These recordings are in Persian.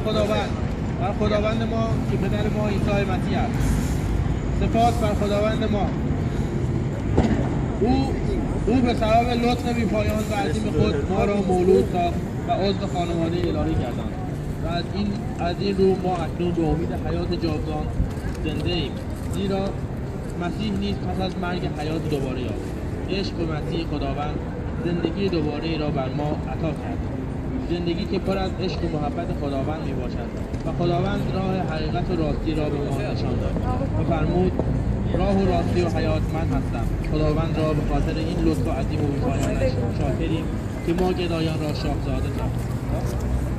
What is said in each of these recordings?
خداوند، بر خداوند ما که پدر ما عیسی مسیح است. سپاس بر خداوند ما. او به سبب لطف بی پایان و عظیم خود ما را مولود ساخت و عضو خانواده الهی گرداند و از این رو ما اکنون به امید حیات جاودان زنده ایم، زیرا مسیح نیز پس از مرگ حیات دوباره یافت. عشق به مسیح خداوند زندگی دوباره ای را بر ما عطا کرد، زندگی که پر از عشق و محبت خداوند می باشد و خداوند راه حقیقت و راستی را به ما نشان داد و فرمود راه و راستی و حیات من هستم. خداوند را به خاطر این لطف عظیم و بی‌پایانش شاکریم که ما گدایان را شاهزاده کرد.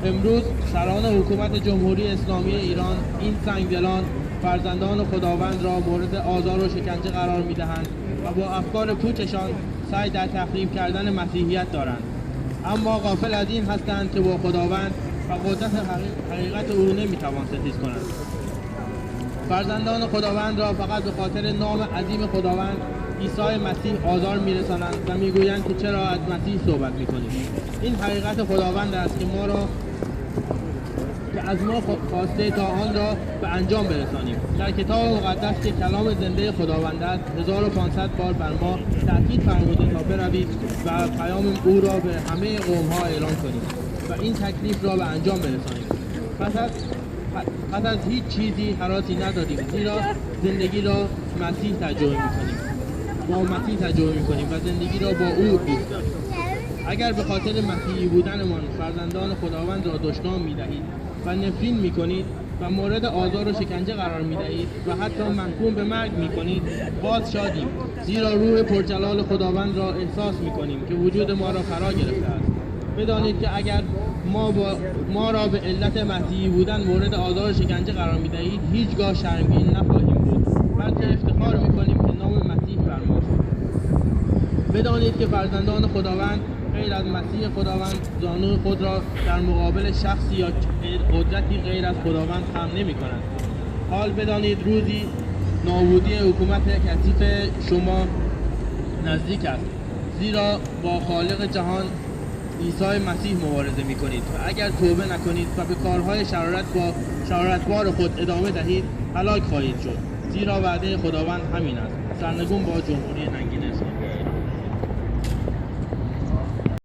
امروز سران حکومت جمهوری اسلامی ایران این سنگدلان فرزندان خداوند را مورد آزار و شکنجه قرار می‌دهند و با افکار پوچشان سعی در تخریب کردن مسیحیت دارند، اما غافل از این هستند که با خداوند و قدرت حقیقت او نمی‌توان ستیز کنند. فرزندان خداوند را فقط به خاطر نام عظیم خداوند عیسی مسیح آزار می‌رسانند و می‌گویند که چرا از مسیح صحبت می‌کنید. این حقیقت خداوند است که از ما خواسته تا آن را به انجام برسانیم. در کتاب مقدس که کلام زنده خداوند است 1500 بار بر ما تأکید فرموده تا بروید و پیام او را به همه قوم‌ها اعلام کنیم و این تکلیف را به انجام برسانیم. پس از هیچ چیزی هراسی نداریم، زیرا زندگی را مسیح تجربه می‌کنیم. با مسیح تجربه می‌کنیم و زندگی را با او دوست داریم. اگر به خاطر مسیحی بودنمان فرزندان خداوند را دشنام می‌دهید و نفرین می‌کنید و مورد آزار و شکنجه قرار می‌دهید و حتی محکوم به مرگ می‌کنید، باز شادیم، زیرا روح پرجلال خداوند را احساس می‌کنیم که وجود ما را فرا گرفته است. بدانید که اگر ما را به علت مسیحی بودن مورد آزار و شکنجه قرار می‌دهید، هیچگاه شرمگین نخواهیم بود، بلکه افتخار می‌کنیم که نام مسیح بر ما شد. بدانید که فرزندان خداوند غیر از مسیح خداوند زانوی خود را در مقابل شخصی یا قدرتی غیر از خداوند خم نمی‌کنند. حال بدانید روزی نابودی حکومت کثیف شما نزدیک است، زیرا با خالق جهان عیسی مسیح مبارزه می‌کنید و اگر توبه نکنید و به کارهای شرارتبار خود ادامه دهید هلاک خواهید شد، زیرا وعده خداوند همین است. سرنگون با جمهوری ننگی.